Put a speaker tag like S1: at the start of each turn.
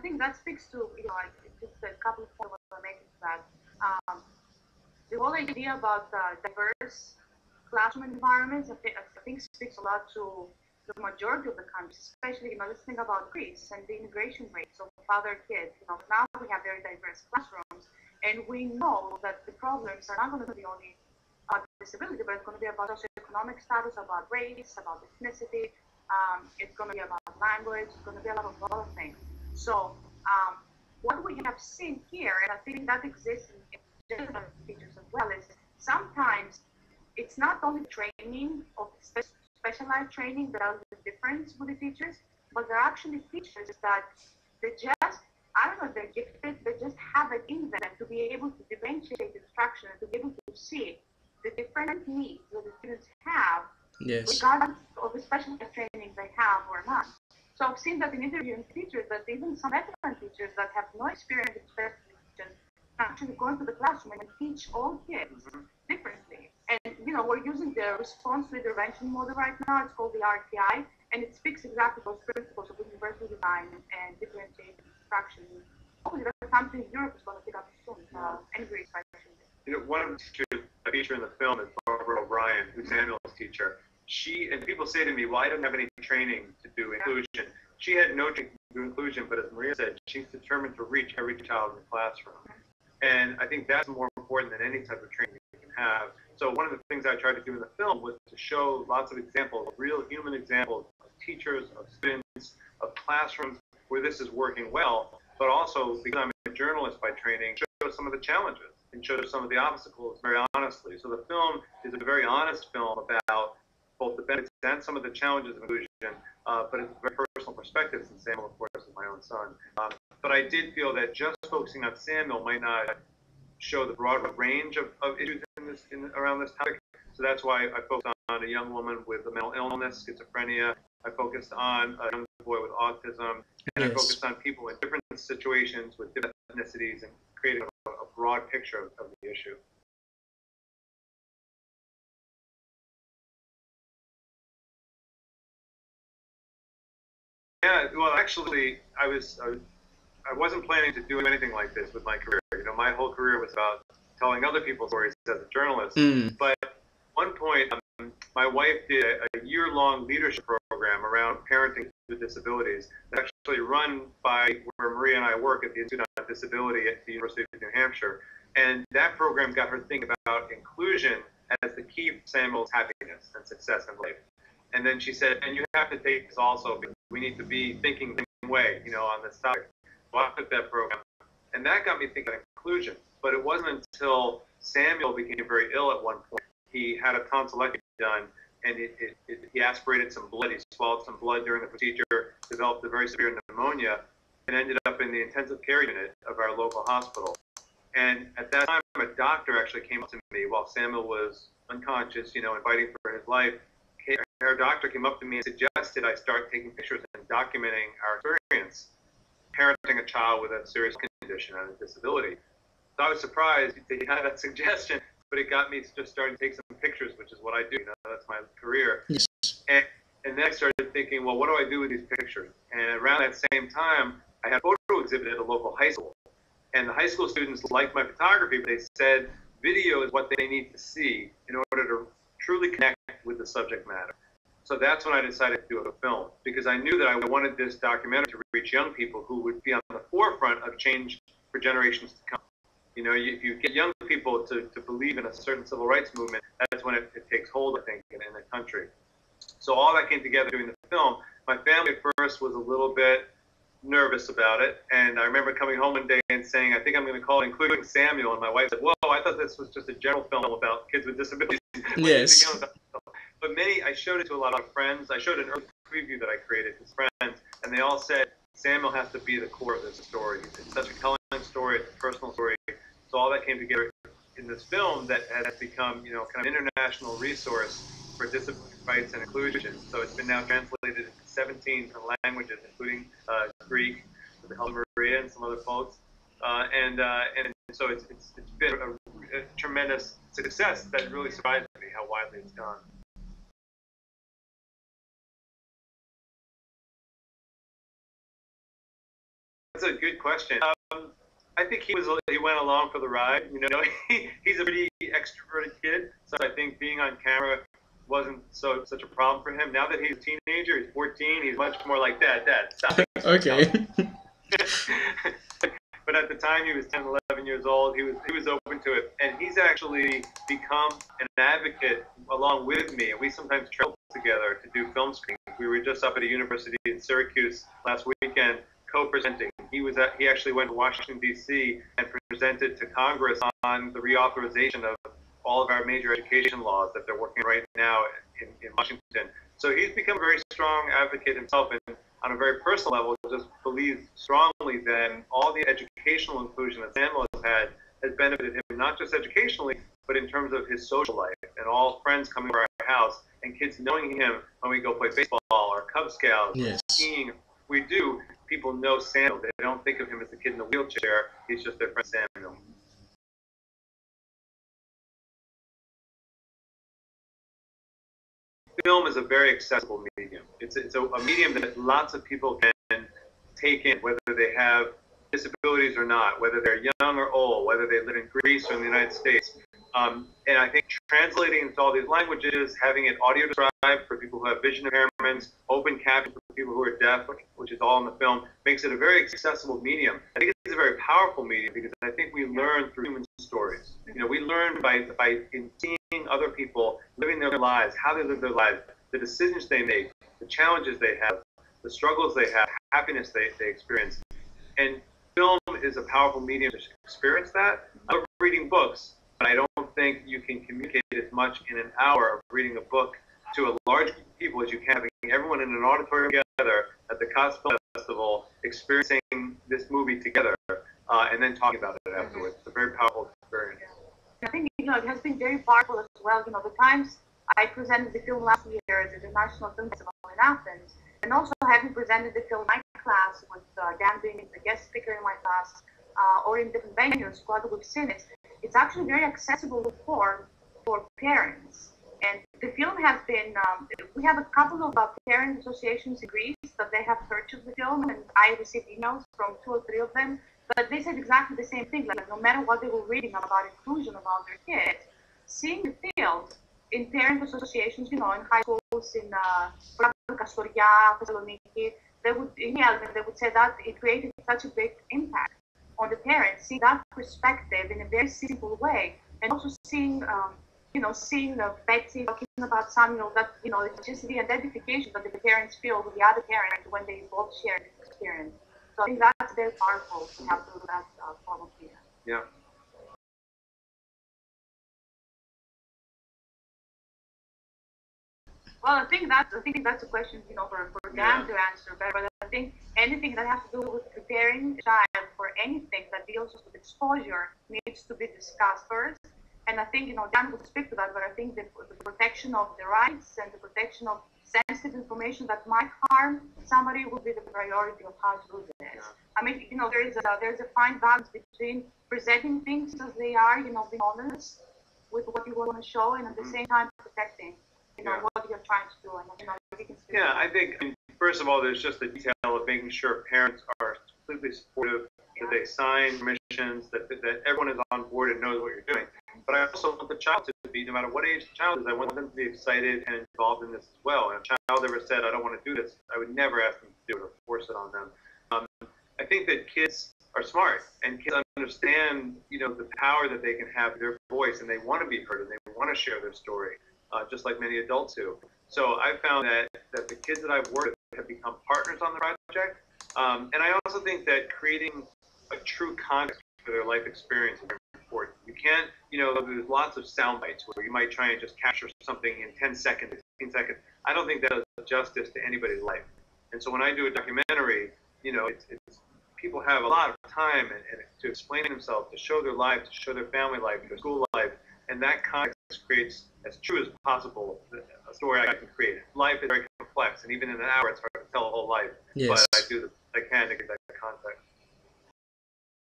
S1: think that speaks to, like, just a couple of points I was making that the whole idea about diverse classroom environments, I think speaks a lot to the majority of the countries, especially, let's think about Greece and the immigration rates of other kids. Now we have very diverse classrooms, and we know that the problems are not going to be only about disability, but it's going to be about socioeconomic status, about race, about ethnicity. It's going to be about language. It's going to be a lot of things. So what we have seen here, and I think that exists in general teachers as well, is sometimes it's not only training of specialized training that are the difference with the teachers, but they're actually teachers that they just, I don't know if they're gifted, they just have it in them to be able to differentiate instruction and to be able to see the different needs that the students have,
S2: yes,
S1: regardless of the specialized training they have or not. So I've seen that in interviewing teachers, that even some veteran teachers that have no experience in special education actually go into the classroom and teach all kids differently. And we're using the response to intervention model right now. It's called the RTI, and it speaks exactly those principles of universal design and differentiated instruction. Hopefully, that's something Europe is going to pick up soon, and Greece, especially.
S3: One of the teachers I feature in the film is Barbara O'Brien, who's Samuel's teacher. And people say to me, well, I don't have any training to do inclusion. She had no training to do inclusion, but as Maria said, she's determined to reach every child in the classroom. And I think that's more important than any type of training you can have. So one of the things I tried to do in the film was to show lots of examples, real human examples of teachers, of students, of classrooms where this is working well, but also, because I'm a journalist by training, show some of the challenges and show some of the obstacles very honestly. So the film is a very honest film about both the benefits and some of the challenges of inclusion, but it's a very personal perspective, since Samuel, of course, is my own son. But I did feel that just focusing on Samuel might not show the broad range of issues around this topic. So that's why I focused on a young woman with a mental illness, schizophrenia. I focused on a young boy with autism, and I focused on people in different situations with different ethnicities, and creating a broad picture of the issue. Yeah, well, actually, I wasn't planning to do anything like this with my career. My whole career was about telling other people's stories as a journalist. But at one point, my wife did a year-long leadership program around parenting with disabilities, that's actually run by where Maria and I work at the Institute on Disability at the University of New Hampshire. And that program got her thinking about inclusion as the key to Samuel's happiness and success in life. And then she said, and you have to take this also, because we need to be thinking the same way, on this topic. So I took that program, and that got me thinking about inclusion. But it wasn't until Samuel became very ill at one point. He had a tonsillectomy done, and he aspirated some blood. He swallowed some blood during the procedure, developed a very severe pneumonia, and ended up in the intensive care unit of our local hospital. And at that time, a doctor actually came up to me while Samuel was unconscious, and fighting for his life. Our doctor came up to me and suggested I start taking pictures and documenting our experience parenting a child with a serious condition and a disability. So I was surprised that he had that suggestion, but it got me just starting to take some pictures, which is what I do. That's my career.
S2: Yes.
S3: And then I started thinking, well, what do I do with these pictures? And around that same time, I had a photo exhibit at a local high school. And the high school students liked my photography, but they said video is what they need to see in order to truly connect with the subject matter. So that's when I decided to do a film, because I knew that I wanted this documentary to reach young people who would be on the forefront of change for generations to come. If you get young people to believe in a certain civil rights movement, that's when it takes hold, I think, in the country. So all that came together doing the film. My family at first was a little bit nervous about it, and I remember coming home one day and saying, I think I'm going to call it Including Samuel, and my wife said, whoa, I thought this was just a general film about kids with disabilities.
S2: Yes.
S3: But I showed it to a lot of friends. I showed an early preview that I created to friends, and they all said, Samuel has to be the core of this story. It's such a compelling story, it's a personal story. So all that came together in this film that has become, kind of an international resource for disability rights and inclusion. So it's been now translated into 17 languages, including Greek, with the help of Maria and some other folks. And so it's been a tremendous success that really surprised me how widely it's gone. that's a good question. I think he went along for the ride. You know, he's a pretty extroverted kid, so I think being on camera wasn't such a problem for him. Now that he's a teenager, he's 14, he's much more like, Dad, stop it.
S2: Okay.
S3: But at the time he was 10, 11 years old, he was open to it, and he's actually become an advocate along with me. And we sometimes travel together to do film screenings. We were just up at a university in Syracuse last weekend, co-presenting. He actually went to Washington D.C. and presented to Congress on the reauthorization of all of our major education laws that they're working right now in Washington. So he's become a very strong advocate himself, and on a very personal level, just believes strongly that all the educational inclusion that Samuel has had has benefited him, not just educationally, but in terms of his social life, and all friends coming to our house, and kids knowing him when we go play baseball or Cub Scouts or skiing. We do. People know Samuel. They don't think of him as the kid in the wheelchair. He's just their friend Samuel. Film is a very accessible medium. It's a medium that lots of people can take in, whether they have disabilities or not, whether they're young or old, whether they live in Greece or in the United States. And I think translating into all these languages, having it audio described for people who have vision impairments, open captions for people who are deaf, which is all in the film, makes it a very accessible medium. I think it's a very powerful medium because I think we learn through human stories. You know, we learn by in seeing other people living their lives, how they live their lives, the decisions they make, the challenges they have, the struggles they have, happiness they experience. And film is a powerful medium to experience that. I love reading books, but I don't think you can communicate as much in an hour of reading a book to a large group of people as you can, having everyone in an auditorium together at the Cannes Film Festival, experiencing this movie together, and then talking about it afterwards. It's a very powerful experience.
S1: I think, you know, it has been very powerful as well. You know, the times I presented the film last year at the International Film Festival in Athens, and also having presented the film in my class with Dan being the guest speaker in my class, or in different venues, whether we've seen it, it's actually very accessible for parents. And the film has been, we have a couple of parent associations in Greece that they have purchased the film, and I received emails from 2 or 3 of them, but they said exactly the same thing, like no matter what they were reading about inclusion about their kids, seeing the film in parent associations, you know, in high schools, in Kastoria, Thessaloniki, they would email them, they would say that it created such a big impact on the parents, seeing that perspective in a very simple way, and also seeing, you know, seeing Betsy talking about Samuel, that, you know, it's just the identification that the parents feel with the other parent when they both share this experience. So I think that's very powerful to have through that form of media.
S3: Yeah.
S1: Well, I think that's a question, you know, for Dan to answer. But I think anything that has to do with preparing a child for anything that deals with exposure needs to be discussed first. And I think, you know, Dan would speak to that, but I think the protection of the rights and the protection of sensitive information that might harm somebody will be the priority of how to do this. Yeah. I mean, you know, there's a fine balance between presenting things as they are, you know, being honest with what you want to show, and at the same time protecting, you know, what you're trying to do. And, you know, you can speak.
S3: Yeah, I think, first of all, there's just the detail of making sure parents are completely supportive, that they sign permissions, that everyone is on board and knows what you're doing. But I also want the child to be, no matter what age the child is, I want them to be excited and involved in this as well. And if a child ever said, I don't want to do this, I would never ask them to do it or force it on them. I think that kids are smart, and kids understand, you know, the power that they can have their voice, and they want to be heard, and they want to share their story, just like many adults do. So I found that the kids that I've worked with have become partners on the project. And I also think that creating a true context for their life experience is very important. You can't, you know, there's lots of sound bites where you might try and just capture something in 10 seconds, 15 seconds. I don't think that does justice to anybody's life. And so when I do a documentary, you know, it's people have a lot of time and to explain themselves, to show their life, to show their family life, their school life, and that context creates, as true as possible, a story I can create. Life is very complex, and even in an hour, it's hard to tell a whole life. Yes. But I can to get that context.